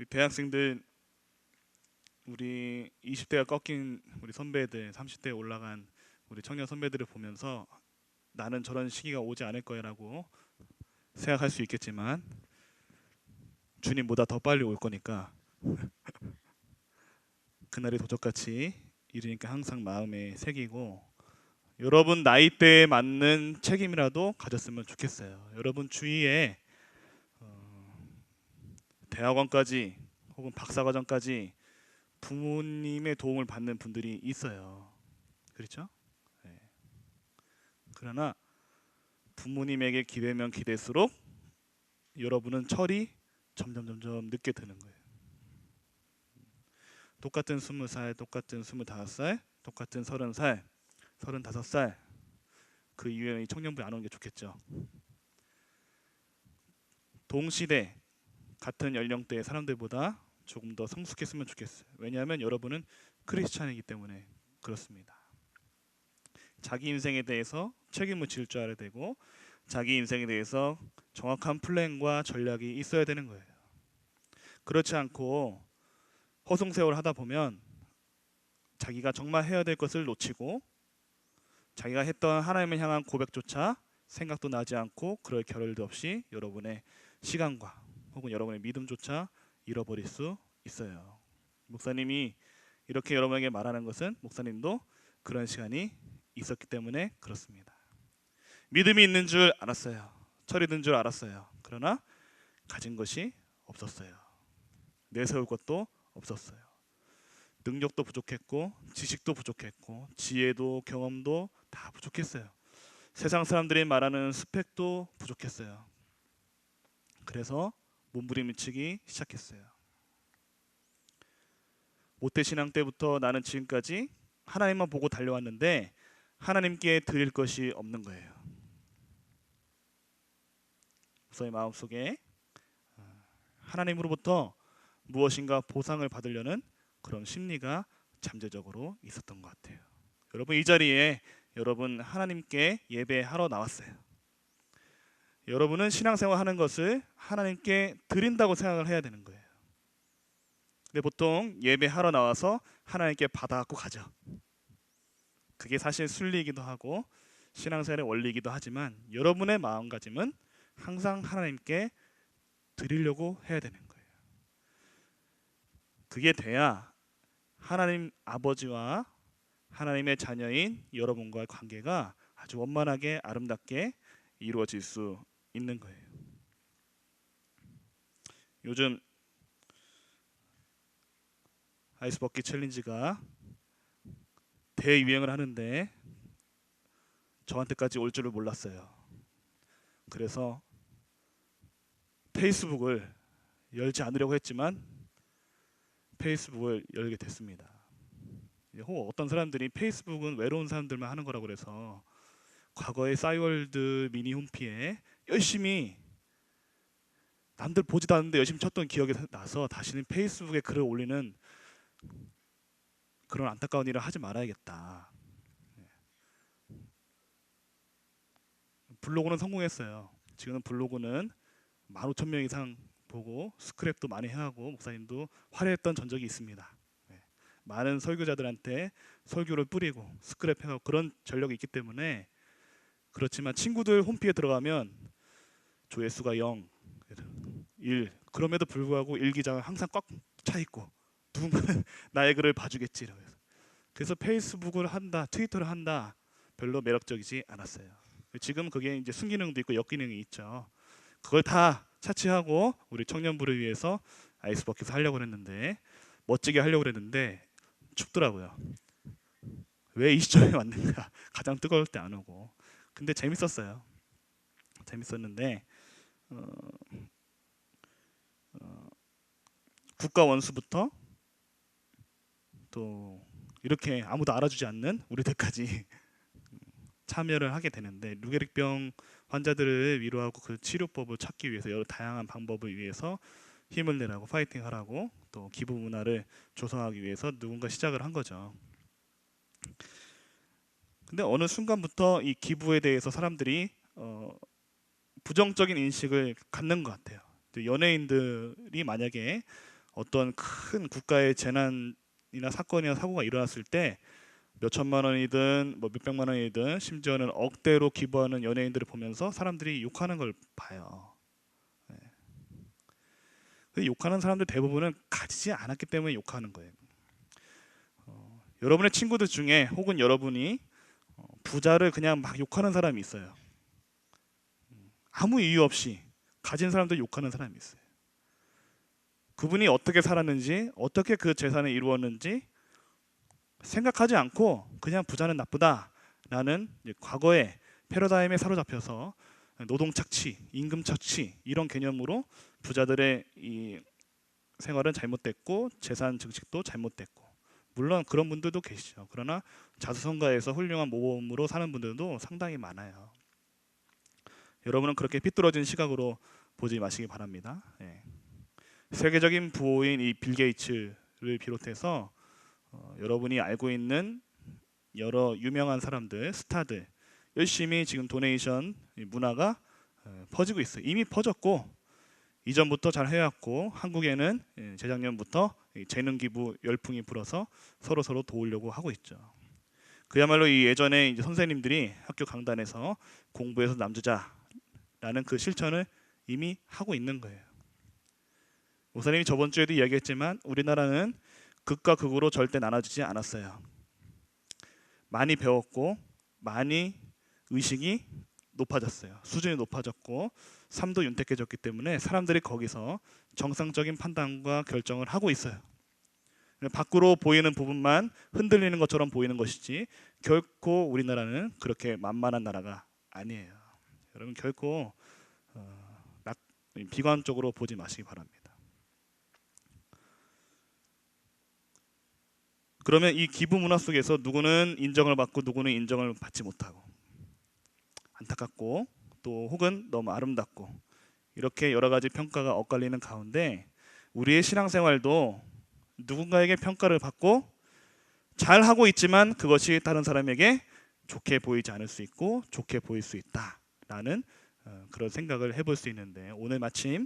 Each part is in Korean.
우리 대학생들, 우리 20대가 꺾인 우리 선배들, 30대에 올라간 우리 청년 선배들을 보면서 나는 저런 시기가 오지 않을 거야라고 생각할 수 있겠지만 주님보다 더 빨리 올 거니까 그날이 도적같이 이르니까 항상 마음에 새기고, 여러분 나이대에 맞는 책임이라도 가졌으면 좋겠어요. 여러분 주위에 대학원까지 혹은 박사과정까지 부모님의 도움을 받는 분들이 있어요. 그렇죠? 네. 그러나 부모님에게 기대면 기댈수록 여러분은 철이 점점 늦게 드는 거예요. 똑같은 20살, 똑같은 25살, 똑같은 30살, 35살, 그 이후에 청년부에 안 오는 게 좋겠죠. 동시대 같은 연령대의 사람들보다 조금 더 성숙했으면 좋겠어요. 왜냐하면 여러분은 크리스찬이기 때문에 그렇습니다. 자기 인생에 대해서 책임을 질 줄 알아야 되고, 자기 인생에 대해서 정확한 플랜과 전략이 있어야 되는 거예요. 그렇지 않고 허송세월 하다 보면 자기가 정말 해야 될 것을 놓치고, 자기가 했던 하나님을 향한 고백조차 생각도 나지 않고 그럴 겨를도 없이 여러분의 시간과 혹은 여러분의 믿음조차 잃어버릴 수 있어요. 목사님이 이렇게 여러분에게 말하는 것은 목사님도 그런 시간이 있었기 때문에 그렇습니다. 믿음이 있는 줄 알았어요. 철이 든 줄 알았어요. 그러나 가진 것이 없었어요. 내세울 것도 없었어요. 능력도 부족했고, 지식도 부족했고, 지혜도 경험도 다 부족했어요. 세상 사람들이 말하는 스펙도 부족했어요. 그래서 몸부림치기 시작했어요. 모태신앙 때부터 나는 지금까지 하나님만 보고 달려왔는데 하나님께 드릴 것이 없는 거예요. 우선의 마음속에 하나님으로부터 무엇인가 보상을 받으려는 그런 심리가 잠재적으로 있었던 것 같아요. 여러분 이 자리에 여러분 하나님께 예배하러 나왔어요. 여러분은 신앙생활 하는 것을 하나님께 드린다고 생각을 해야 되는 거예요. 근데 보통 예배하러 나와서 하나님께 받아갖고 가죠. 그게 사실 순리이기도 하고 신앙생활의 원리이기도 하지만 여러분의 마음가짐은 항상 하나님께 드리려고 해야 되는 거예요. 그게 돼야 하나님 아버지와 하나님의 자녀인 여러분과의 관계가 아주 원만하게 아름답게 이루어질 수 있는 거예요. 요즘 아이스 버킷 챌린지가 대유행을 하는데 저한테까지 올 줄을 몰랐어요. 그래서 페이스북을 열지 않으려고 했지만 페이스북을 열게 됐습니다. 혹 어떤 사람들이 페이스북은 외로운 사람들만 하는 거라고 그래서 과거의 싸이월드 미니 홈피에 열심히 남들 보지도 않는데 열심히 쳤던 기억이 나서 다시는 페이스북에 글을 올리는 그런 안타까운 일을 하지 말아야겠다. 블로그는 성공했어요. 지금은 블로그는 15,000명 이상 보고 스크랩도 많이 해하고 목사님도 화려했던 전적이 있습니다. 많은 설교자들한테 설교를 뿌리고 스크랩 해하고 그런 전력이 있기 때문에 그렇지만 친구들 홈피에 들어가면 조회수가 0, 1 그럼에도 불구하고 일기장은 항상 꽉 차 있고 누군가는 나의 글을 봐주겠지. 그래서 페이스북을 한다, 트위터를 한다 별로 매력적이지 않았어요. 지금 그게 이제 순기능도 있고 역기능이 있죠. 그걸 다 차치하고 우리 청년부를 위해서 아이스 버킷을 하려고 했는데 멋지게 하려고 했는데 춥더라고요. 왜 이 시점에 왔는가? 가장 뜨거울 때 안 오고. 근데 재밌었어요. 재밌었는데 국가 원수부터 또 이렇게 아무도 알아주지 않는 우리들까지 참여를 하게 되는데 루게릭병 환자들을 위로하고 그 치료법을 찾기 위해서 여러 다양한 방법을 위해서 힘을 내라고 파이팅하라고 또 기부 문화를 조성하기 위해서 누군가 시작을 한 거죠. 근데 어느 순간부터 이 기부에 대해서 사람들이 부정적인 인식을 갖는 것 같아요. 연예인들이 만약에 어떤 큰 국가의 재난이나 사건이나 사고가 일어났을 때 몇 천만 원이든 뭐 몇백만 원이든 심지어는 억대로 기부하는 연예인들을 보면서 사람들이 욕하는 걸 봐요. 네. 그 욕하는 사람들 대부분은 가지지 않았기 때문에 욕하는 거예요. 여러분의 친구들 중에 혹은 여러분이 부자를 그냥 막 욕하는 사람이 있어요. 아무 이유 없이 가진 사람들 욕하는 사람이 있어요. 그분이 어떻게 살았는지, 어떻게 그 재산을 이루었는지 생각하지 않고 그냥 부자는 나쁘다라는 과거의 패러다임에 사로잡혀서 노동 착취, 임금 착취 이런 개념으로 부자들의 이 생활은 잘못됐고 재산 증식도 잘못됐고, 물론 그런 분들도 계시죠. 그러나 자수성가해서 훌륭한 모범으로 사는 분들도 상당히 많아요. 여러분은 그렇게 삐뚤어진 시각으로 보지 마시기 바랍니다. 예. 세계적인 부호인 이 빌 게이츠를 비롯해서 여러분이 알고 있는 여러 유명한 사람들, 스타들 열심히 지금 도네이션 문화가 퍼지고 있어요. 이미 퍼졌고 이전부터 잘 해왔고, 한국에는 재작년부터 재능 기부 열풍이 불어서 서로 도우려고 하고 있죠. 그야말로 이 예전에 이제 선생님들이 학교 강단에서 공부해서 남주자라는 그 실천을 이미 하고 있는 거예요. 목사님이 저번 주에도 이야기했지만 우리나라는 극과 극으로 절대 나눠지지 않았어요. 많이 배웠고 많이 의식이 높아졌어요. 수준이 높아졌고 삶도 윤택해졌기 때문에 사람들이 거기서 정상적인 판단과 결정을 하고 있어요. 밖으로 보이는 부분만 흔들리는 것처럼 보이는 것이지 결코 우리나라는 그렇게 만만한 나라가 아니에요. 여러분 결코 비관적으로 보지 마시기 바랍니다. 그러면 이 기부 문화 속에서 누구는 인정을 받고 누구는 인정을 받지 못하고, 안타깝고 또 혹은 너무 아름답고, 이렇게 여러 가지 평가가 엇갈리는 가운데 우리의 신앙생활도 누군가에게 평가를 받고 잘하고 있지만 그것이 다른 사람에게 좋게 보이지 않을 수 있고 좋게 보일 수 있다라는 그런 생각을 해볼 수 있는데, 오늘 마침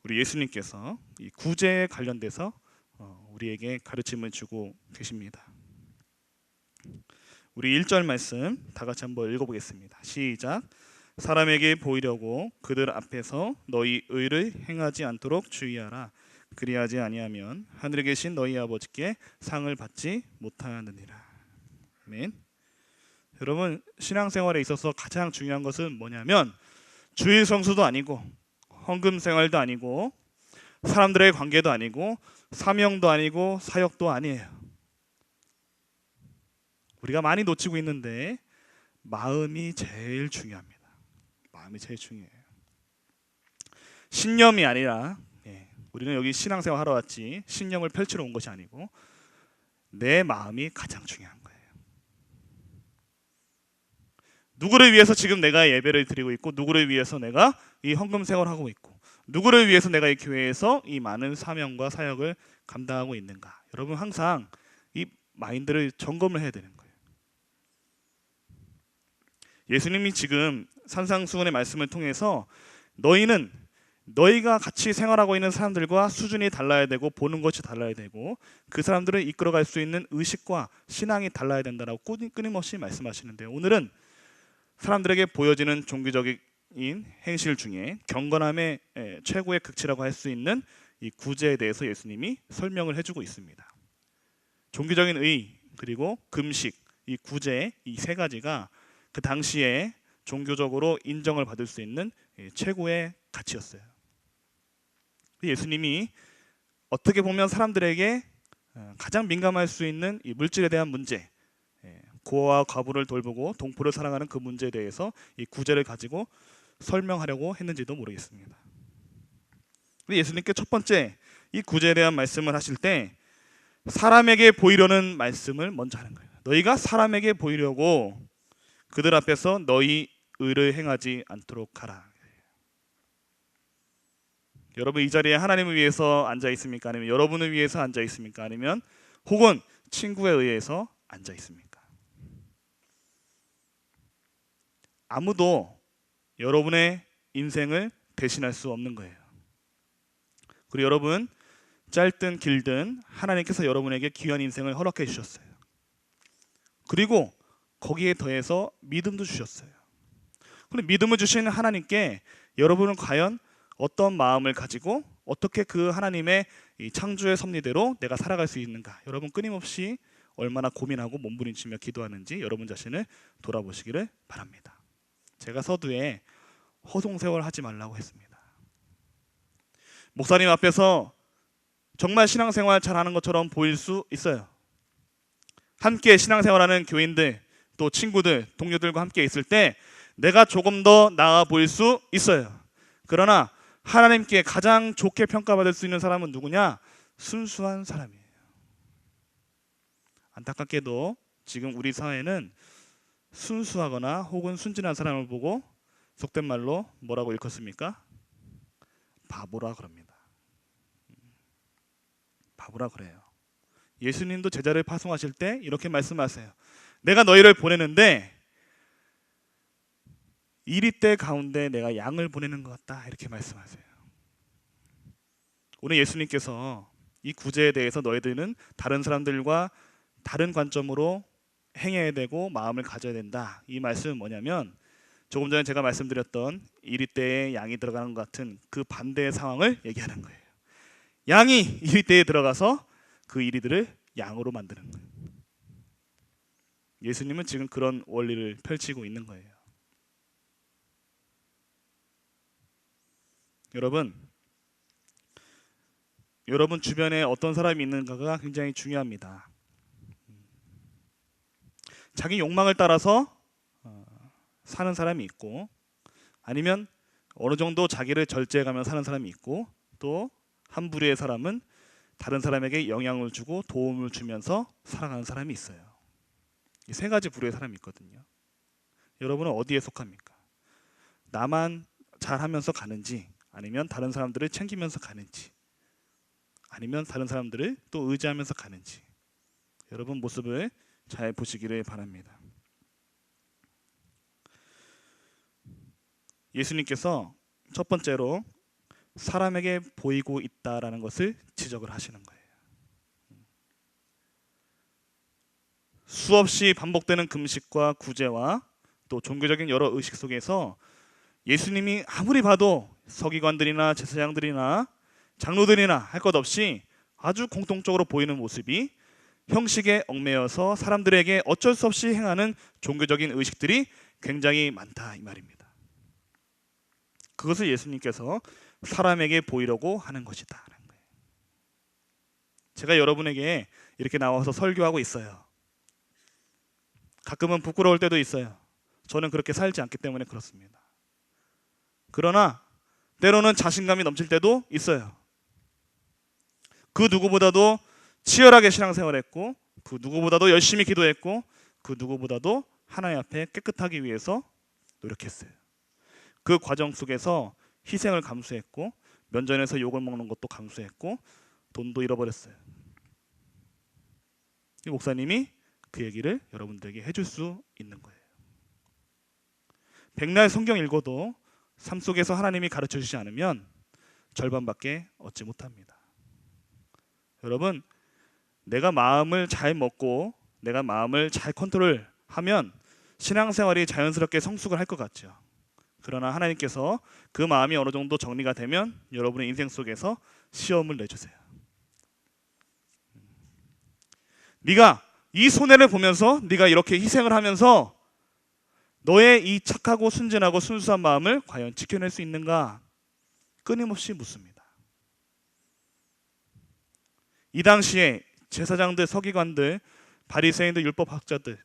우리 예수님께서 이 구제에 관련돼서 우리에게 가르침을 주고 계십니다. 우리 1절 말씀 다 같이 한번 읽어보겠습니다. 시작. 사람에게 보이려고 그들 앞에서 너희 의를 행하지 않도록 주의하라. 그리하지 아니하면 하늘에 계신 너희 아버지께 상을 받지 못하느니라. 아멘. 여러분 신앙생활에 있어서 가장 중요한 것은 뭐냐면 주일 성수도 아니고 헌금 생활도 아니고 사람들의 관계도 아니고 사명도 아니고 사역도 아니에요. 우리가 많이 놓치고 있는데 마음이 제일 중요합니다. 마음이 제일 중요해요. 신념이 아니라 우리는 여기 신앙생활 하러 왔지 신념을 펼치러 온 것이 아니고 내 마음이 가장 중요한 거예요. 누구를 위해서 지금 내가 예배를 드리고 있고, 누구를 위해서 내가 이 헌금 생활을 하고 있고, 누구를 위해서 내가 이 교회에서 이 많은 사명과 사역을 감당하고 있는가. 여러분 항상 이 마인드를 점검을 해야 되는 거예요. 예수님이 지금 산상수훈의 말씀을 통해서 너희가 같이 생활하고 있는 사람들과 수준이 달라야 되고 보는 것이 달라야 되고 그 사람들을 이끌어갈 수 있는 의식과 신앙이 달라야 된다라고 끊임없이 말씀하시는데, 오늘은 사람들에게 보여지는 종교적인 행실 중에 경건함의 최고의 극치라고 할 수 있는 이 구제에 대해서 예수님이 설명을 해주고 있습니다. 종교적인 의 그리고 금식, 이 구제, 이 세 가지가 그 당시에 종교적으로 인정을 받을 수 있는 최고의 가치였어요. 예수님이 어떻게 보면 사람들에게 가장 민감할 수 있는 이 물질에 대한 문제, 고아와 과부를 돌보고 동포를 사랑하는 그 문제에 대해서 이 구제를 가지고 설명하려고 했는지도 모르겠습니다. 예수님께 첫 번째 이 구제에 대한 말씀을 하실 때 사람에게 보이려는 말씀을 먼저 하는 거예요. 너희가 사람에게 보이려고 그들 앞에서 너희 의를 행하지 않도록 하라. 여러분 이 자리에 하나님을 위해서 앉아 있습니까? 아니면 여러분을 위해서 앉아 있습니까? 아니면 혹은 친구에 의해서 앉아 있습니까? 아무도 여러분의 인생을 대신할 수 없는 거예요. 그리고 여러분 짧든 길든 하나님께서 여러분에게 귀한 인생을 허락해 주셨어요. 그리고 거기에 더해서 믿음도 주셨어요. 그런데 믿음을 주신 하나님께 여러분은 과연 어떤 마음을 가지고 어떻게 그 하나님의 이 창조의 섭리대로 내가 살아갈 수 있는가? 여러분 끊임없이 얼마나 고민하고 몸부림치며 기도하는지 여러분 자신을 돌아보시기를 바랍니다. 제가 서두에 허송세월 하지 말라고 했습니다. 목사님 앞에서 정말 신앙생활 잘하는 것처럼 보일 수 있어요. 함께 신앙생활하는 교인들, 또 친구들, 동료들과 함께 있을 때 내가 조금 더 나아 보일 수 있어요. 그러나 하나님께 가장 좋게 평가받을 수 있는 사람은 누구냐? 순수한 사람이에요. 안타깝게도 지금 우리 사회는 순수하거나 혹은 순진한 사람을 보고 속된 말로 뭐라고 일컫습니까? 바보라 그럽니다. 바보라 그래요. 예수님도 제자를 파송하실 때 이렇게 말씀하세요. 내가 너희를 보내는데 이리때 가운데 내가 양을 보내는 것 같다, 이렇게 말씀하세요. 오늘 예수님께서 이 구제에 대해서 너희들은 다른 사람들과 다른 관점으로 행해야 되고 마음을 가져야 된다, 이 말씀은 뭐냐면 조금 전에 제가 말씀드렸던 이리때에 양이 들어가는 것 같은 그 반대의 상황을 얘기하는 거예요. 양이 이리때에 들어가서 그 이리들을 양으로 만드는 거예요. 예수님은 지금 그런 원리를 펼치고 있는 거예요. 여러분 주변에 어떤 사람이 있는가가 굉장히 중요합니다. 자기 욕망을 따라서 사는 사람이 있고, 아니면 어느 정도 자기를 절제해가며 사는 사람이 있고, 또 한 부류의 사람은 다른 사람에게 영향을 주고 도움을 주면서 살아가는 사람이 있어요. 이 세 가지 부류의 사람이 있거든요. 여러분은 어디에 속합니까? 나만 잘하면서 가는지, 아니면 다른 사람들을 챙기면서 가는지, 아니면 다른 사람들을 또 의지하면서 가는지, 여러분 모습을 잘 보시기를 바랍니다. 예수님께서 첫 번째로 사람에게 보이고 있다라는 것을 지적을 하시는 거예요. 수없이 반복되는 금식과 구제와 또 종교적인 여러 의식 속에서 예수님이 아무리 봐도 서기관들이나 제사장들이나 장로들이나 할 것 없이 아주 공통적으로 보이는 모습이 형식에 얽매여서 사람들에게 어쩔 수 없이 행하는 종교적인 의식들이 굉장히 많다, 이 말입니다. 그것을 예수님께서 사람에게 보이려고 하는 것이다 라는 거예요. 제가 여러분에게 이렇게 나와서 설교하고 있어요. 가끔은 부끄러울 때도 있어요. 저는 그렇게 살지 않기 때문에 그렇습니다. 그러나 때로는 자신감이 넘칠 때도 있어요. 그 누구보다도 치열하게 신앙생활했고, 그 누구보다도 열심히 기도했고, 그 누구보다도 하나님 앞에 깨끗하기 위해서 노력했어요. 그 과정 속에서 희생을 감수했고, 면전에서 욕을 먹는 것도 감수했고, 돈도 잃어버렸어요. 이 목사님이 그 얘기를 여러분들에게 해줄 수 있는 거예요. 백날 성경 읽어도 삶 속에서 하나님이 가르쳐 주지 않으면 절반밖에 얻지 못합니다. 여러분, 내가 마음을 잘 먹고 내가 마음을 잘 컨트롤하면 신앙생활이 자연스럽게 성숙을 할 것 같죠. 그러나 하나님께서 그 마음이 어느 정도 정리가 되면 여러분의 인생 속에서 시험을 내주세요. 네가 이 손해를 보면서 네가 이렇게 희생을 하면서 너의 이 착하고 순진하고 순수한 마음을 과연 지켜낼 수 있는가? 끊임없이 묻습니다. 이 당시에 제사장들, 서기관들, 바리새인들, 율법학자들,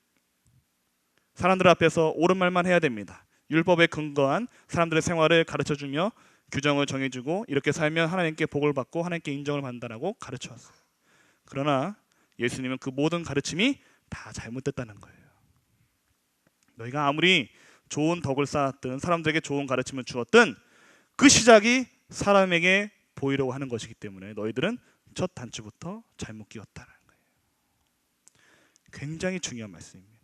사람들 앞에서 옳은 말만 해야 됩니다. 율법에 근거한 사람들의 생활을 가르쳐주며 규정을 정해주고 이렇게 살면 하나님께 복을 받고 하나님께 인정을 받는다라고 가르쳐왔어요. 그러나 예수님은 그 모든 가르침이 다 잘못됐다는 거예요. 너희가 아무리 좋은 덕을 쌓았든 사람들에게 좋은 가르침을 주었든 그 시작이 사람에게 보이려고 하는 것이기 때문에 너희들은 첫 단추부터 잘못 끼웠다는 거예요. 굉장히 중요한 말씀입니다.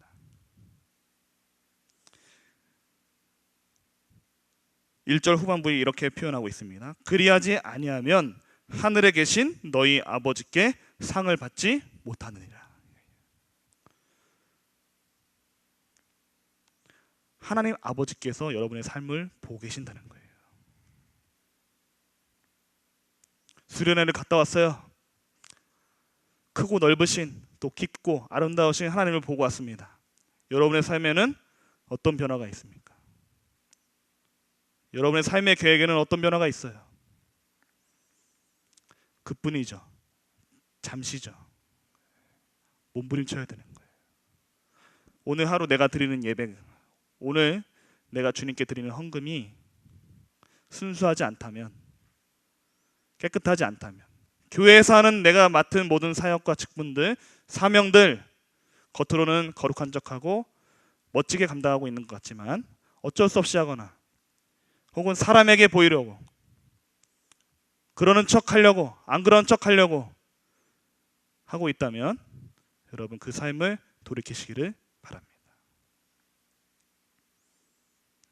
1절 후반부에 이렇게 표현하고 있습니다. 그리하지 아니하면 하늘에 계신 너희 아버지께 상을 받지 못하느니라. 하나님 아버지께서 여러분의 삶을 보고 계신다는 거예요. 수련회를 갔다 왔어요. 크고 넓으신 또 깊고 아름다우신 하나님을 보고 왔습니다. 여러분의 삶에는 어떤 변화가 있습니까? 여러분의 삶의 계획에는 어떤 변화가 있어요? 그뿐이죠. 잠시죠. 몸부림쳐야 되는 거예요. 오늘 하루 내가 드리는 예배, 오늘 내가 주님께 드리는 헌금이 순수하지 않다면, 깨끗하지 않다면, 교회에서 하는 내가 맡은 모든 사역과 직분들, 사명들, 겉으로는 거룩한 척하고 멋지게 감당하고 있는 것 같지만 어쩔 수 없이 하거나 혹은 사람에게 보이려고, 그러는 척 하려고, 안 그런 척 하려고 하고 있다면 여러분 그 삶을 돌이키시기를 바랍니다.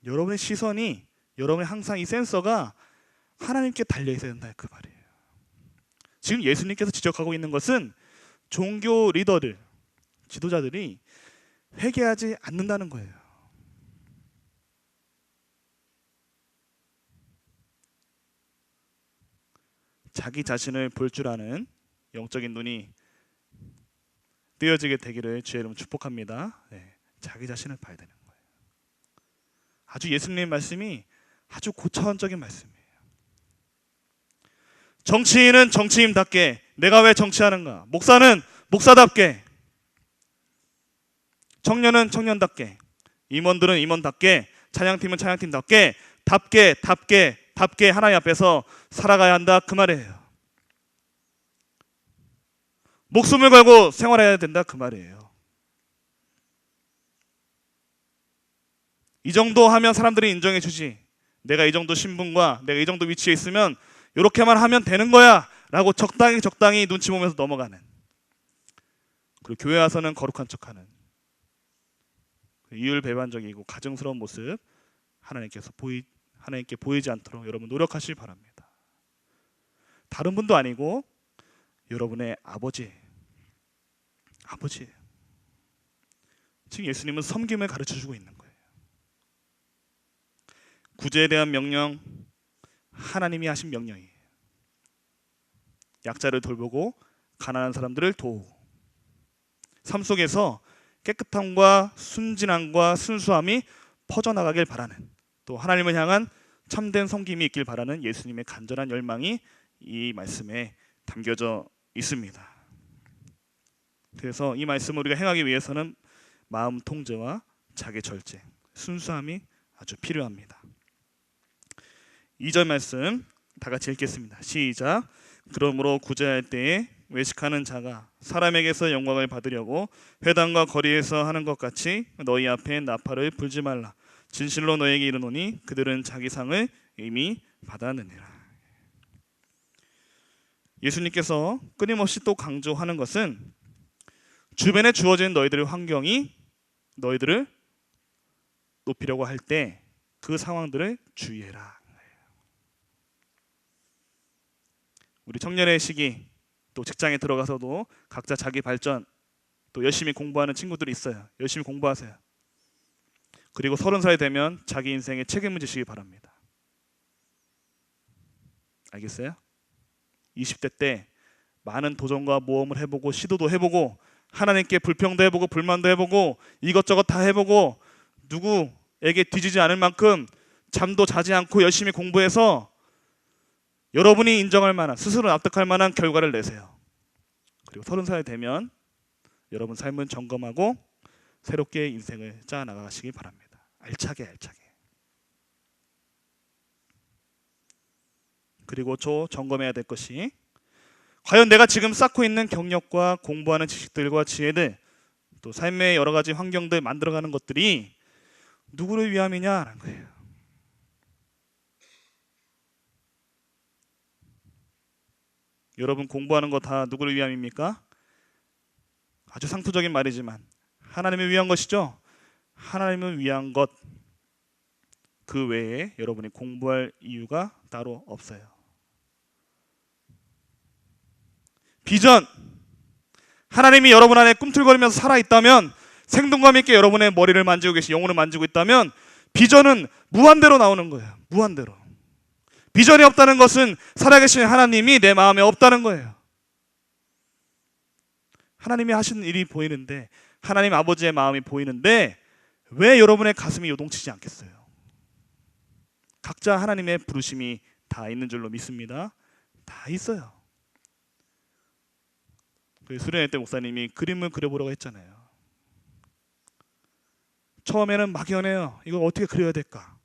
여러분의 시선이, 여러분의 항상 이 센서가 하나님께 달려 있어야 된다, 그 말이에요. 지금 예수님께서 지적하고 있는 것은 종교 리더들, 지도자들이 회개하지 않는다는 거예요. 자기 자신을 볼 줄 아는 영적인 눈이 뜨여지게 되기를 주의 이름으로 축복합니다. 네, 자기 자신을 봐야 되는 거예요. 아주 예수님의 말씀이 아주 고차원적인 말씀이에요. 정치인은 정치인답게, 내가 왜 정치하는가? 목사는 목사답게, 청년은 청년답게, 임원들은 임원답게, 찬양팀은 찬양팀답게, 답게 하나님 앞에서 살아가야 한다, 그 말이에요. 목숨을 걸고 생활해야 된다, 그 말이에요. 이 정도 하면 사람들이 인정해 주지, 내가 이 정도 신분과 내가 이 정도 위치에 있으면 이렇게만 하면 되는 거야 라고 적당히 눈치 보면서 넘어가는, 그리고 교회 와서는 거룩한 척하는 이율배반적이고 가증스러운 모습 하나님께 보이지 않도록 여러분 노력하시기 바랍니다. 다른 분도 아니고 여러분의 아버지예요. 지금 예수님은 섬김을 가르쳐주고 있는 거예요. 구제에 대한 명령, 하나님이 하신 명령이에요. 약자를 돌보고 가난한 사람들을 도우고, 삶 속에서 깨끗함과 순진함과 순수함이 퍼져나가길 바라는, 또 하나님을 향한 참된 섬김이 있길 바라는 예수님의 간절한 열망이 이 말씀에 담겨져 있습니다. 그래서 이 말씀을 우리가 행하기 위해서는 마음 통제와 자기 절제, 순수함이 아주 필요합니다. 2절 말씀 다 같이 읽겠습니다. 시작. 그러므로 구제할 때에 외식하는 자가 사람에게서 영광을 받으려고 회당과 거리에서 하는 것 같이 너희 앞에 나팔을 불지 말라. 진실로 너에게 이르노니 그들은 자기 상을 이미 받았느니라. 예수님께서 끊임없이 또 강조하는 것은 주변에 주어진 너희들의 환경이 너희들을 높이려고 할 때 그 상황들을 주의해라. 우리 청년의 시기, 또 직장에 들어가서도 각자 자기 발전, 또 열심히 공부하는 친구들이 있어요. 열심히 공부하세요. 그리고 30살이 되면 자기 인생에 책임을 지시기 바랍니다. 알겠어요? 20대 때 많은 도전과 모험을 해보고 시도도 해보고 하나님께 불평도 해보고 불만도 해보고 이것저것 다 해보고 누구에게 뒤지지 않을 만큼 잠도 자지 않고 열심히 공부해서 여러분이 인정할 만한, 스스로 납득할 만한 결과를 내세요. 그리고 30살이 되면 여러분 삶은 점검하고 새롭게 인생을 짜 나가시기 바랍니다. 알차게. 그리고 점검해야 될 것이, 과연 내가 지금 쌓고 있는 경력과 공부하는 지식들과 지혜들, 또 삶의 여러 가지 환경들 만들어가는 것들이 누구를 위함이냐라는 거예요. 여러분 공부하는 거 다 누구를 위함입니까? 아주 상투적인 말이지만 하나님을 위한 것이죠. 하나님을 위한 것, 그 외에 여러분이 공부할 이유가 따로 없어요. 비전, 하나님이 여러분 안에 꿈틀거리면서 살아있다면, 생동감 있게 여러분의 머리를 만지고 영혼을 만지고 있다면 비전은 무한대로 나오는 거예요. 무한대로. 비전이 없다는 것은 살아계신 하나님이 내 마음에 없다는 거예요. 하나님이 하시는 일이 보이는데, 하나님 아버지의 마음이 보이는데 왜 여러분의 가슴이 요동치지 않겠어요? 각자 하나님의 부르심이 다 있는 줄로 믿습니다. 다 있어요. 수련회 때 목사님이 그림을 그려보라고 했잖아요. 처음에는 막연해요. 이걸 어떻게 그려야 될까?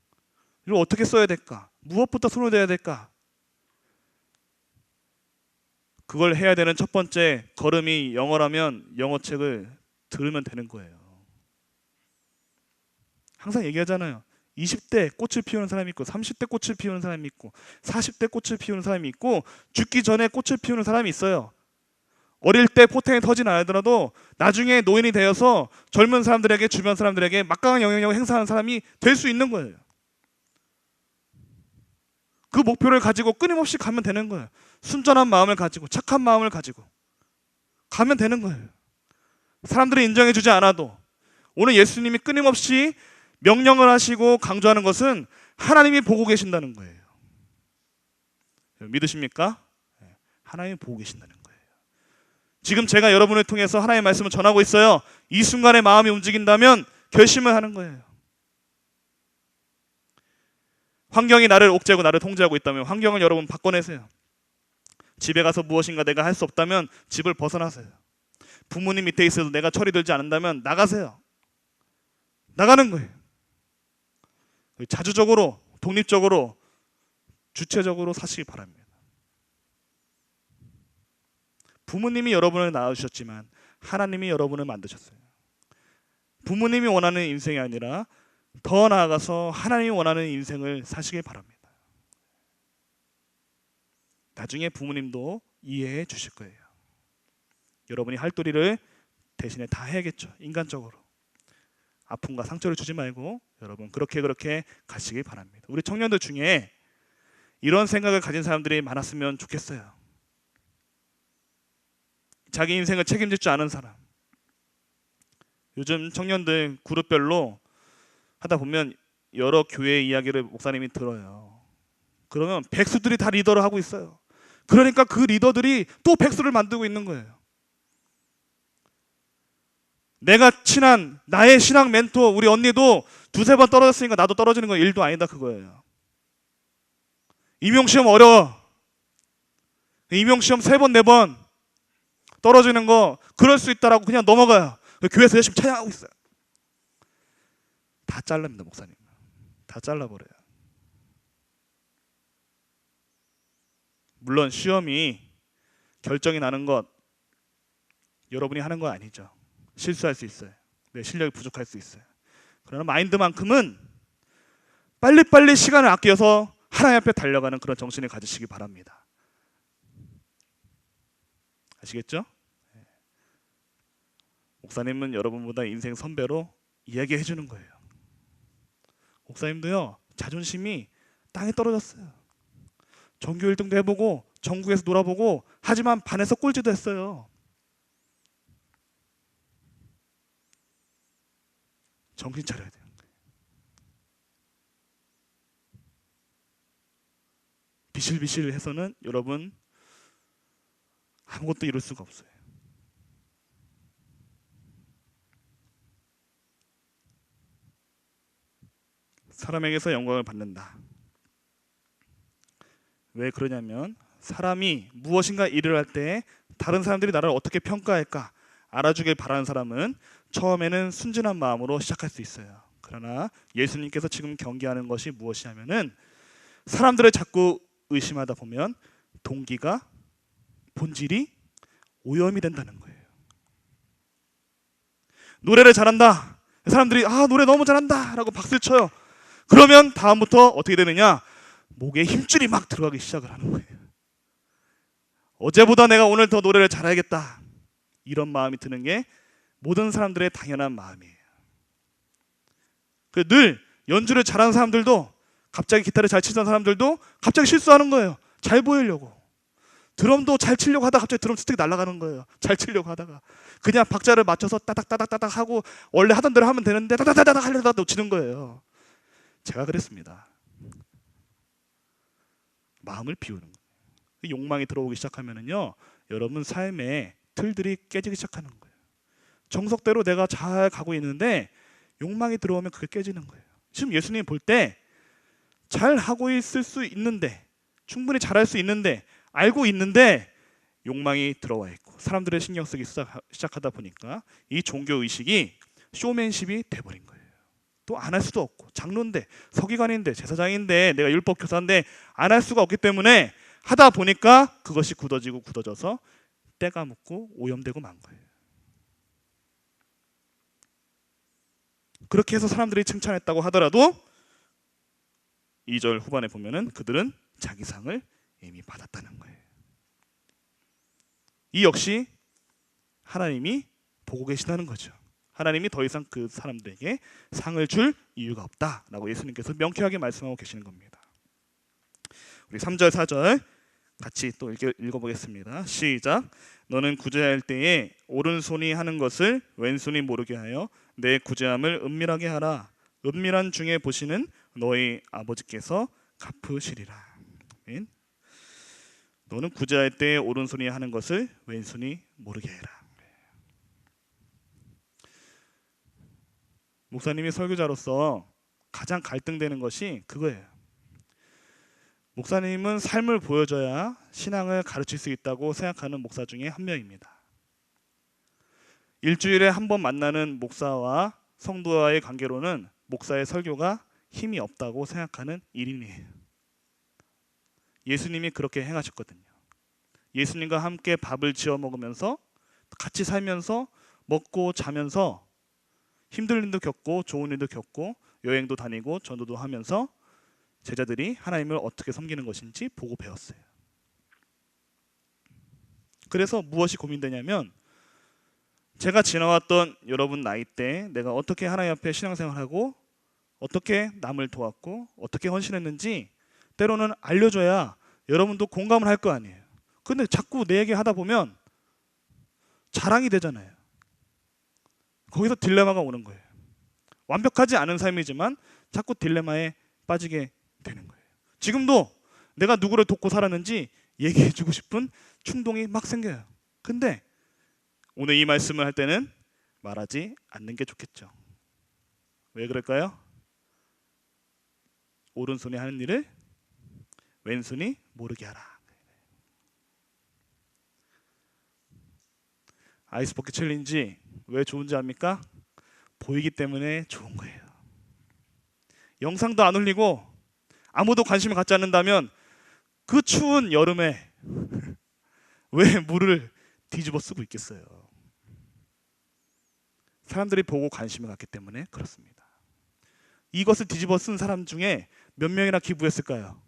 이걸 어떻게 써야 될까? 무엇부터 손을 대야 될까? 그걸 해야 되는 첫 번째 걸음이 영어라면 영어책을 들으면 되는 거예요. 항상 얘기하잖아요. 20대 꽃을 피우는 사람이 있고 30대 꽃을 피우는 사람이 있고 40대 꽃을 피우는 사람이 있고 죽기 전에 꽃을 피우는 사람이 있어요. 어릴 때 포텐이 터진 않더라도 나중에 노인이 되어서 젊은 사람들에게, 주변 사람들에게 막강한 영향력을 행사하는 사람이 될 수 있는 거예요. 그 목표를 가지고 끊임없이 가면 되는 거예요. 순전한 마음을 가지고, 착한 마음을 가지고 가면 되는 거예요. 사람들이 인정해주지 않아도 오늘 예수님이 끊임없이 명령을 하시고 강조하는 것은 하나님이 보고 계신다는 거예요. 믿으십니까? 하나님이 보고 계신다는 거예요. 지금 제가 여러분을 통해서 하나님의 말씀을 전하고 있어요. 이 순간에 마음이 움직인다면 결심을 하는 거예요. 환경이 나를 옥죄고 나를 통제하고 있다면 환경을 여러분 바꿔내세요. 집에 가서 무엇인가 내가 할 수 없다면 집을 벗어나세요. 부모님 밑에 있어도 내가 철이 들지 않는다면 나가세요. 나가는 거예요. 자주적으로, 독립적으로, 주체적으로 사시기 바랍니다. 부모님이 여러분을 낳아주셨지만 하나님이 여러분을 만드셨어요. 부모님이 원하는 인생이 아니라 더 나아가서 하나님이 원하는 인생을 사시길 바랍니다. 나중에 부모님도 이해해 주실 거예요. 여러분이 할 도리를 대신에 다 해야겠죠. 인간적으로. 아픔과 상처를 주지 말고 여러분 그렇게 가시길 바랍니다. 우리 청년들 중에 이런 생각을 가진 사람들이 많았으면 좋겠어요. 자기 인생을 책임질 줄 아는 사람. 요즘 청년들 그룹별로 하다 보면 여러 교회 이야기를 목사님이 들어요. 그러면 백수들이 다 리더를 하고 있어요. 그러니까 그 리더들이 또 백수를 만들고 있는 거예요. 내가 친한 나의 신앙 멘토 우리 언니도 두세 번 떨어졌으니까 나도 떨어지는 건 일도 아니다 그거예요. 임용시험 어려워. 임용시험 3번 4번 떨어지는 거 그럴 수 있다라고 그냥 넘어가요. 교회에서 열심히 찬양하고 있어요. 다 잘랍니다 목사님. 다 잘라버려요. 물론 시험이 결정이 나는 것 여러분이 하는 거 아니죠. 실수할 수 있어요. 내 실력이 부족할 수 있어요. 그러나 마인드만큼은 빨리빨리 시간을 아껴서 하나님 앞에 달려가는 그런 정신을 가지시기 바랍니다. 아시겠죠? 목사님은 여러분보다 인생 선배로 이야기해 주는 거예요. 목사님도요 자존심이 땅에 떨어졌어요. 전교 1등도 해보고 전국에서 놀아보고 하지만 반에서 꼴찌도 했어요. 정신 차려야 돼요. 비실비실해서는 여러분 아무것도 이룰 수가 없어요. 사람에게서 영광을 받는다. 왜 그러냐면 사람이 무엇인가 일을 할 때 다른 사람들이 나를 어떻게 평가할까 알아주길 바라는 사람은 처음에는 순진한 마음으로 시작할 수 있어요. 그러나 예수님께서 지금 경계하는 것이 무엇이냐면은 사람들을 자꾸 의심하다 보면 동기가 본질이 오염이 된다는 거예요. 노래를 잘한다. 사람들이 노래 너무 잘한다 라고 박수를 쳐요. 그러면 다음부터 어떻게 되느냐? 목에 힘줄이 막 들어가기 시작을 하는 거예요. 어제보다 내가 오늘 더 노래를 잘해야겠다. 이런 마음이 드는 게 모든 사람들의 당연한 마음이에요. 늘 연주를 잘하는 사람들도 갑자기 기타를 잘 치던 사람들도 갑자기 실수하는 거예요. 잘 보이려고. 드럼도 잘 치려고 하다가 갑자기 드럼 스틱이 날아가는 거예요. 잘 치려고 하다가 그냥 박자를 맞춰서 따닥따닥따닥 하고 원래 하던 대로 하면 되는데 따닥따닥 하려다가 놓치는 거예요. 제가 그랬습니다. 마음을 비우는 거예요. 욕망이 들어오기 시작하면은요, 여러분 삶의 틀들이 깨지기 시작하는 거예요. 정석대로 내가 잘 가고 있는데 욕망이 들어오면 그게 깨지는 거예요. 지금 예수님 볼 때 잘 하고 있을 수 있는데, 충분히 잘할 수 있는데, 알고 있는데 욕망이 들어와 있고 사람들의 신경 쓰기 시작하다 보니까 이 종교 의식이 쇼맨십이 돼버린 거예요. 또 안 할 수도 없고, 장로인데, 서기관인데, 제사장인데, 내가 율법 교사인데 안 할 수가 없기 때문에 하다 보니까 그것이 굳어져서 때가 묻고 오염되고 만 거예요. 그렇게 해서 사람들이 칭찬했다고 하더라도 2절 후반에 보면은 그들은 자기 상을 이미 받았다는 거예요. 이 역시 하나님이 보고 계시다는 거죠. 하나님이 더 이상 그 사람들에게 상을 줄 이유가 없다라고 예수님께서 명쾌하게 말씀하고 계시는 겁니다. 우리 3절 4절 같이 또 읽어보겠습니다. 시작. 너는 구제할 때에 오른손이 하는 것을 왼손이 모르게 하여 내 구제함을 은밀하게 하라. 은밀한 중에 보시는 너희 아버지께서 갚으시리라. 아멘. 너는 구제할 때에 오른손이 하는 것을 왼손이 모르게 해라. 목사님이 설교자로서 가장 갈등되는 것이 그거예요. 목사님은 삶을 보여줘야 신앙을 가르칠 수 있다고 생각하는 목사 중에 한 명입니다. 일주일에 한 번 만나는 목사와 성도와의 관계로는 목사의 설교가 힘이 없다고 생각하는 일인이에요. 예수님이 그렇게 행하셨거든요. 예수님과 함께 밥을 지어 먹으면서 같이 살면서 먹고 자면서 힘든 일도 겪고 좋은 일도 겪고 여행도 다니고 전도도 하면서 제자들이 하나님을 어떻게 섬기는 것인지 보고 배웠어요. 그래서 무엇이 고민되냐면 제가 지나왔던 여러분 나이 때 내가 어떻게 하나님 앞에 신앙생활하고 어떻게 남을 도왔고 어떻게 헌신했는지 때로는 알려줘야 여러분도 공감을 할 거 아니에요. 근데 자꾸 내 얘기 하다 보면 자랑이 되잖아요. 거기서 딜레마가 오는 거예요. 완벽하지 않은 삶이지만 자꾸 딜레마에 빠지게 되는 거예요. 지금도 내가 누구를 돕고 살았는지 얘기해주고 싶은 충동이 막 생겨요. 근데 오늘 이 말씀을 할 때는 말하지 않는 게 좋겠죠. 왜 그럴까요? 오른손이 하는 일을 왼손이 모르게 하라. 아이스버킷 챌린지 왜 좋은지 압니까? 보이기 때문에 좋은 거예요. 영상도 안 올리고 아무도 관심을 갖지 않는다면 그 추운 여름에 왜 물을 뒤집어 쓰고 있겠어요? 사람들이 보고 관심을 갖기 때문에 그렇습니다. 이것을 뒤집어 쓴 사람 중에 몇 명이나 기부했을까요?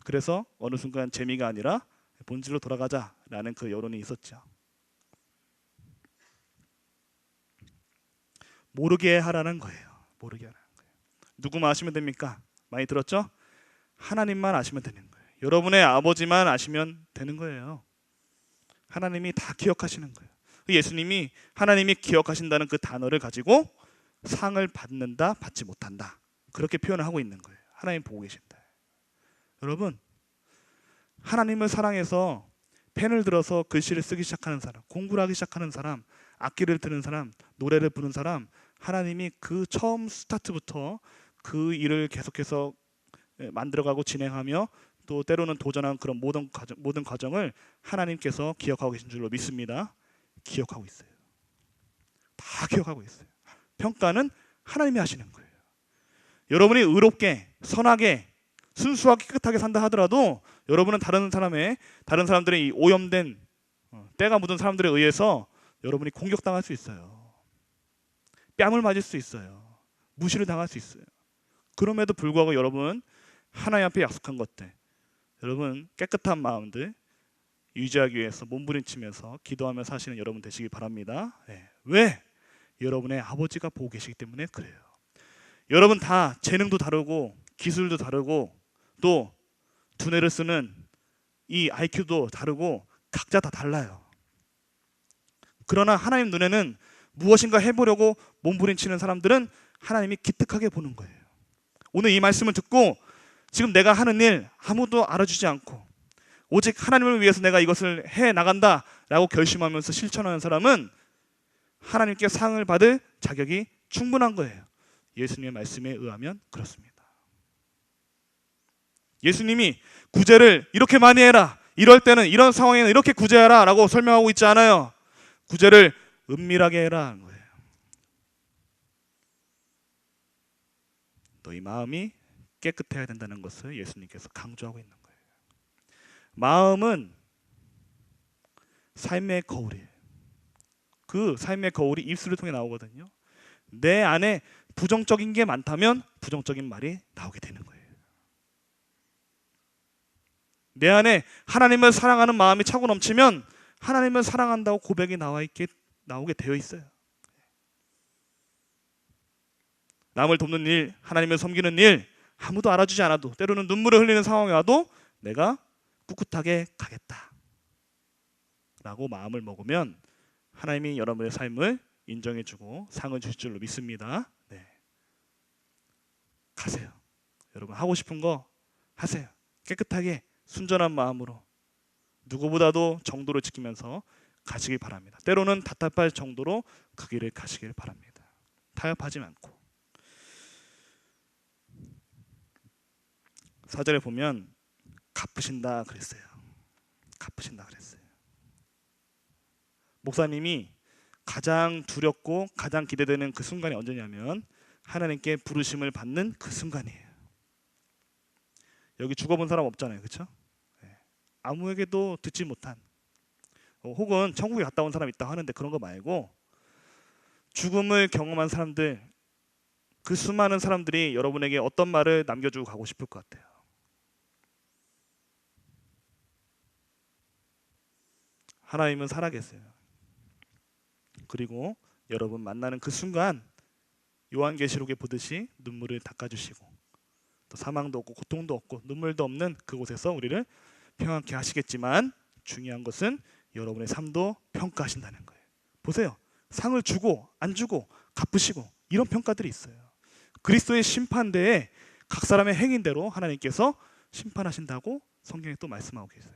그래서 어느 순간 재미가 아니라 본질로 돌아가자라는 그 여론이 있었죠. 모르게 하라는 거예요. 모르게 하라는 거예요. 누구만 아시면 됩니까? 많이 들었죠? 하나님만 아시면 되는 거예요. 여러분의 아버지만 아시면 되는 거예요. 하나님이 다 기억하시는 거예요. 예수님이 하나님이 기억하신다는 그 단어를 가지고 상을 받는다, 받지 못한다. 그렇게 표현을 하고 있는 거예요. 하나님 보고 계신다. 여러분, 하나님을 사랑해서 펜을 들어서 글씨를 쓰기 시작하는 사람, 공부를 하기 시작하는 사람, 악기를 드는 사람, 노래를 부르는 사람, 하나님이 그 처음 스타트부터 그 일을 계속해서 만들어가고 진행하며 또 때로는 도전한 그런 모든 과정을 하나님께서 기억하고 계신 줄로 믿습니다. 기억하고 있어요. 다 기억하고 있어요. 평가는 하나님이 하시는 거예요. 여러분이 의롭게, 선하게, 순수하게 깨끗하게 산다 하더라도 여러분은 다른 사람들의 이 오염된 때가 묻은 사람들에 의해서 여러분이 공격당할 수 있어요. 뺨을 맞을 수 있어요. 무시를 당할 수 있어요. 그럼에도 불구하고 여러분 하나님 앞에 약속한 것들, 여러분 깨끗한 마음들 유지하기 위해서 몸부림치면서 기도하며 사시는 여러분 되시기 바랍니다. 네. 왜? 여러분의 아버지가 보고 계시기 때문에 그래요. 여러분 다 재능도 다르고 기술도 다르고 또 두뇌를 쓰는 이 IQ도 다르고 각자 다 달라요. 그러나 하나님 눈에는 무엇인가 해보려고 몸부림치는 사람들은 하나님이 기특하게 보는 거예요. 오늘 이 말씀을 듣고 지금 내가 하는 일 아무도 알아주지 않고 오직 하나님을 위해서 내가 이것을 해나간다라고 결심하면서 실천하는 사람은 하나님께 상을 받을 자격이 충분한 거예요. 예수님의 말씀에 의하면 그렇습니다. 예수님이 구제를 이렇게 많이 해라, 이럴 때는 이런 상황에는 이렇게 구제하라 라고 설명하고 있지 않아요. 구제를 은밀하게 해라 하는 거예요. 너희 마음이 깨끗해야 된다는 것을 예수님께서 강조하고 있는 거예요. 마음은 삶의 거울이에요. 그 삶의 거울이 입술을 통해 나오거든요. 내 안에 부정적인 게 많다면 부정적인 말이 나오게 되는 거예요. 내 안에 하나님을 사랑하는 마음이 차고 넘치면 하나님을 사랑한다고 고백이 나오게 되어 있어요. 남을 돕는 일, 하나님을 섬기는 일 아무도 알아주지 않아도 때로는 눈물을 흘리는 상황이 와도 내가 꿋꿋하게 가겠다 라고 마음을 먹으면 하나님이 여러분의 삶을 인정해주고 상을 주실 줄로 믿습니다. 네. 가세요. 여러분 하고 싶은 거 하세요. 깨끗하게 순전한 마음으로 누구보다도 정도를 지키면서 가시길 바랍니다. 때로는 답답할 정도로 그 길을 가시길 바랍니다. 타협하지 않고. 4절에 보면 갚으신다 그랬어요. 갚으신다 그랬어요. 목사님이 가장 두렵고 가장 기대되는 그 순간이 언제냐면 하나님께 부르심을 받는 그 순간이에요. 여기 죽어본 사람 없잖아요, 그렇죠? 아무에게도 듣지 못한 혹은 천국에 갔다 온 사람 있다고 하는데 그런 거 말고 죽음을 경험한 사람들, 그 수많은 사람들이 여러분에게 어떤 말을 남겨주고 가고 싶을 것 같아요. 하나님은 살아계세요. 그리고 여러분 만나는 그 순간 요한계시록에 보듯이 눈물을 닦아주시고 또 사망도 없고 고통도 없고 눈물도 없는 그곳에서 우리를 평안케 하시겠지만 중요한 것은 여러분의 삶도 평가하신다는 거예요. 보세요. 상을 주고 안 주고 갚으시고 이런 평가들이 있어요. 그리스도의 심판대에 각 사람의 행인대로 하나님께서 심판하신다고 성경에 또 말씀하고 계세요.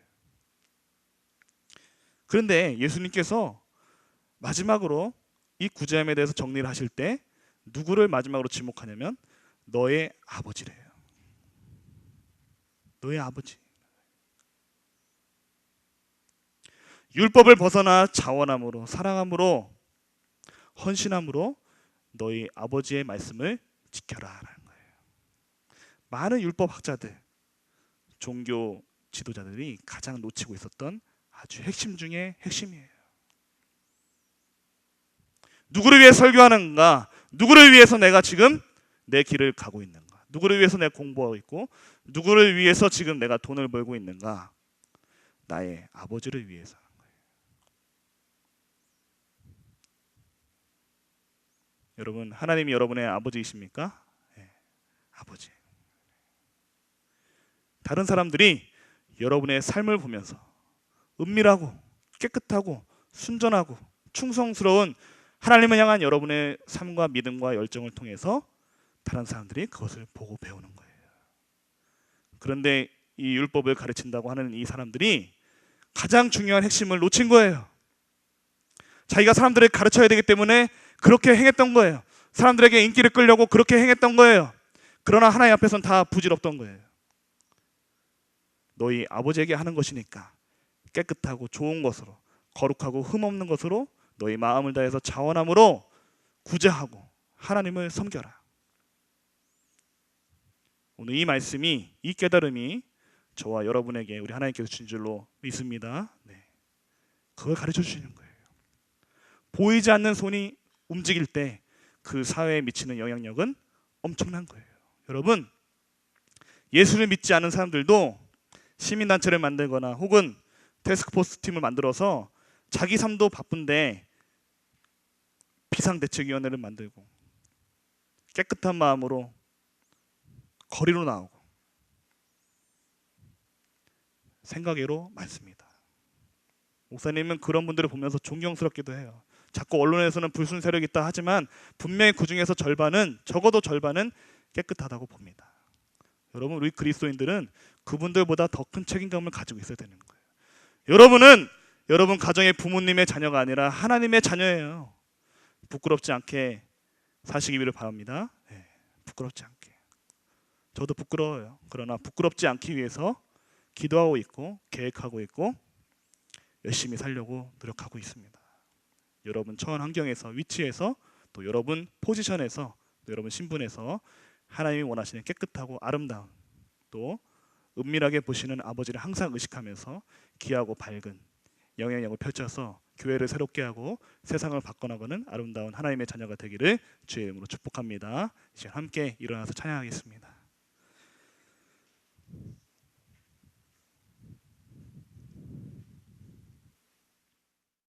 그런데 예수님께서 마지막으로 이 구제함에 대해서 정리를 하실 때 누구를 마지막으로 지목하냐면 너의 아버지래요. 너의 아버지. 율법을 벗어나 자원함으로 사랑함으로 헌신함으로 너희 아버지의 말씀을 지켜라라는 거예요. 많은 율법 학자들, 종교 지도자들이 가장 놓치고 있었던 아주 핵심 중에 핵심이에요. 누구를 위해 설교하는가? 누구를 위해서 내가 지금 내 길을 가고 있는가? 누구를 위해서 내가 공부하고 있고 누구를 위해서 지금 내가 돈을 벌고 있는가? 나의 아버지를 위해서 하는 거예요. 여러분, 하나님이 여러분의 아버지이십니까? 네, 아버지. 다른 사람들이 여러분의 삶을 보면서 은밀하고 깨끗하고 순전하고 충성스러운 하나님을 향한 여러분의 삶과 믿음과 열정을 통해서 다른 사람들이 그것을 보고 배우는 거예요. 그런데 이 율법을 가르친다고 하는 이 사람들이 가장 중요한 핵심을 놓친 거예요. 자기가 사람들을 가르쳐야 되기 때문에 그렇게 행했던 거예요. 사람들에게 인기를 끌려고 그렇게 행했던 거예요. 그러나 하나님 앞에서는 다 부질없던 거예요. 너희 아버지에게 하는 것이니까 깨끗하고 좋은 것으로 거룩하고 흠없는 것으로 너희 마음을 다해서 자원함으로 구제하고 하나님을 섬겨라. 오늘 이 말씀이, 이 깨달음이 저와 여러분에게 우리 하나님께서 주신 줄로 믿습니다. 네. 그걸 가르쳐 주시는 거예요. 보이지 않는 손이 움직일 때 그 사회에 미치는 영향력은 엄청난 거예요. 여러분, 예수를 믿지 않은 사람들도 시민단체를 만들거나 혹은 태스크포스 팀을 만들어서 자기 삶도 바쁜데 비상대책위원회를 만들고 깨끗한 마음으로 거리로 나오고 생각외로 많습니다. 목사님은 그런 분들을 보면서 존경스럽기도 해요. 자꾸 언론에서는 불순 세력이 있다 하지만 분명히 그 중에서 절반은, 적어도 절반은 깨끗하다고 봅니다. 여러분, 우리 그리스도인들은 그분들보다 더 큰 책임감을 가지고 있어야 되는 거예요. 여러분은 여러분 가정의 부모님의 자녀가 아니라 하나님의 자녀예요. 부끄럽지 않게 사시기를 바랍니다. 네, 부끄럽지 않게. 저도 부끄러워요. 그러나 부끄럽지 않기 위해서 기도하고 있고 계획하고 있고 열심히 살려고 노력하고 있습니다. 여러분 처한 환경에서, 위치에서, 또 여러분 포지션에서, 또 여러분 신분에서 하나님이 원하시는 깨끗하고 아름다운, 또 은밀하게 보시는 아버지를 항상 의식하면서 귀하고 밝은 영향력을 펼쳐서 교회를 새롭게 하고 세상을 바꿔나가는 아름다운 하나님의 자녀가 되기를 주의 이름으로 축복합니다. 이제 함께 일어나서 찬양하겠습니다.